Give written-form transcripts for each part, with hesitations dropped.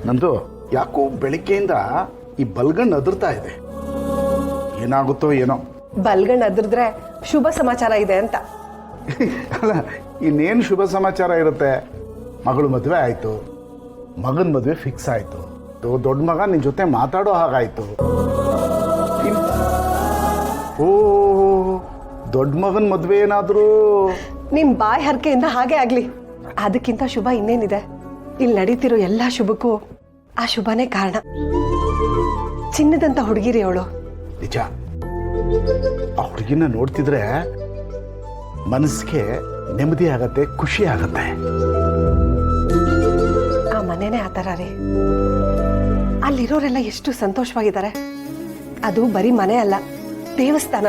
ನಂದು ಯಾಕೋ ಬೆಳಿಗ್ಗೆಯಿಂದ ಈ ಬಲ್ಗಣ್ಣು ಅದರ್ತಾ ಇದೆ. ಏನಾಗುತ್ತೋ ಏನೋ. ಬಲ್ಗಣ್ಣು ಅದರಿದ್ರೆ ಶುಭ ಸಮಾಚಾರ ಇದೆ ಅಂತ. ಅಲ್ಲ, ಇನ್ನೇನು ಶುಭ ಸಮಾಚಾರ ಇರುತ್ತೆ? ಮಗಳು ಮದುವೆ ಆಯಿತು, ಮಗನ ಮದುವೆ ಫಿಕ್ಸ್ ಆಯಿತು, ದೊಡ್ಡ ಮಗ ನಿನ್ನ ಜೊತೆ ಮಾತಾಡೋ ಹಾಗಾಯಿತು. ಓ, ದೊಡ್ಡ ಮಗನ ಮದುವೆ ಏನಾದರೂ ನಿಮ್ ಬಾಯಿ ಹರಕೆಯಿಂದ ಹಾಗೆ ಆಗ್ಲಿ. ಅದಕ್ಕಿಂತ ಶುಭ ಇನ್ನೇನಿದೆ? ಇಲ್ಲಿ ನಡೀತಿರೋ ಎಲ್ಲಾ ಶುಭಕ್ಕೂ ಆ ಶುಭನೇ ಕಾರಣ. ಚಿನ್ನದಂತ ಹುಡುಗಿರಿ ಅವಳು. ನಿಜ. ಆ ಹುಡುಗಿನ ನೋಡ್ತಿದ್ರೆ ಮನಸ್ಸಿಗೆ ನೆಮ್ಮದಿ ಆಗತ್ತೆ, ಖುಷಿ ಆಗತ್ತೆ. ಆ ಮನೆನೇ ಆ ಥರ ರೀ. ಅಲ್ಲಿರೋರೆಲ್ಲ ಎಷ್ಟು ಸಂತೋಷವಾಗಿದ್ದಾರೆ. ಅದು ಬರೀ ಮನೆ ಅಲ್ಲ, ದೇವಸ್ಥಾನ.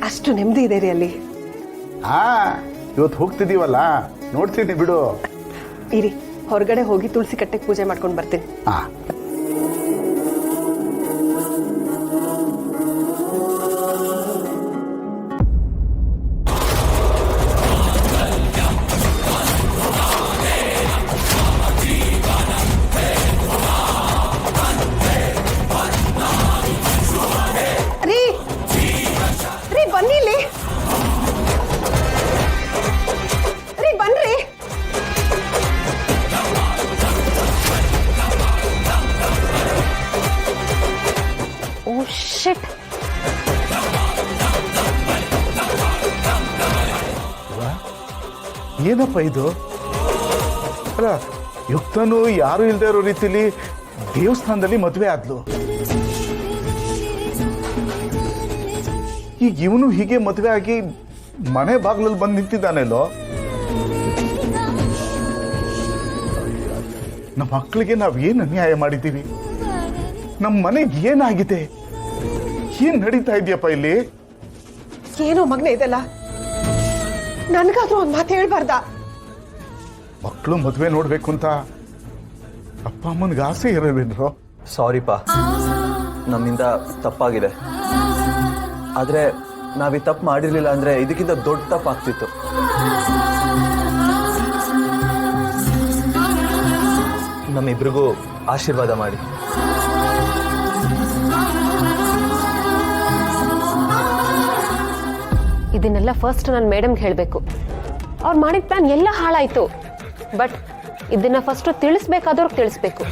ಅಷ್ಟು ನೆಮ್ಮದಿ ಇದೆ ರೀ ಅಲ್ಲಿ. ಇವತ್ತು ಹೋಗ್ತಿದೀವಲ್ಲ, ನೋಡ್ತೀನಿ ಬಿಡು. ಇರಿ, ಹೊರಗಡೆ ಹೋಗಿ ತುಳಸಿ ಕಟ್ಟೆಗೆ ಪೂಜೆ ಮಾಡ್ಕೊಂಡು ಬರ್ತೀನಿ. ಬನ್ನಿ ಇಲ್ಲಿ. ರೀ ಬನ್ರಿ. ಓ ಶಿಟ್. ಏನಪ್ಪ ಇದು? ಅಲ್ಲ, ಯುಕ್ತನು ಯಾರು ಇಲ್ಲದೆ ಇರೋ ರೀತಿಲಿ ದೇವಸ್ಥಾನದಲ್ಲಿ ಮದುವೆ ಆದ್ಲು. ಈಗ ಇವನು ಹೀಗೆ ಮದುವೆ ಆಗಿ ಮನೆ ಬಾಗ್ಲಲ್ಲಿ ಬಂದು ನಿಂತಿದ್ದಾನೆಲ್ಲೋ. ನಮ್ಮ ಮಕ್ಕಳಿಗೆ ನಾವೇನು ಅನ್ಯಾಯ ಮಾಡಿದ್ದೀವಿ? ನಮ್ಮ ಮನೆಗೆ ಏನಾಗಿದೆ? ಏನ್ ನಡೀತಾ ಇದೆಯಪ್ಪ ಇಲ್ಲಿ? ಏನೋ ಮಗನೇ ಇದೆಲ್ಲ. ನನ್ಗಾದ್ರೂ ಒಂದ್ ಮಾತು ಹೇಳ್ಬಾರ್ದ? ಮಕ್ಕಳು ಮದುವೆ ನೋಡ್ಬೇಕು ಅಂತ ಅಪ್ಪ ಅಮ್ಮನಿಗೆ ಆಸೆ ಇರಬೇಡ್ರೋ. ಸಾರಿಪಾ, ನಮ್ಮಿಂದ ತಪ್ಪಾಗಿದೆ. ಆದರೆ ನಾವೀ ತಪ್ಪು ಮಾಡಿರಲಿಲ್ಲ ಅಂದರೆ ಇದಕ್ಕಿಂತ ದೊಡ್ಡ ತಪ್ಪಾಗ್ತಿತ್ತು. ನಮ್ಮಿಬ್ರಿಗೂ ಆಶೀರ್ವಾದ ಮಾಡಿ. ಇದನ್ನೆಲ್ಲ ಫಸ್ಟ್ ನಾನು ಮೇಡಮ್ಗೆ ಹೇಳಬೇಕು. ಅವ್ರು ಮಾಡಿದ ಪ್ಲಾನ್ ಎಲ್ಲ ಹಾಳಾಯಿತು. ಬಟ್ ಇದನ್ನ ಫಸ್ಟ್ ತಿಳಿಸ್ಬೇಕಾದವ್ರಿಗೆ ತಿಳಿಸ್ಬೇಕು.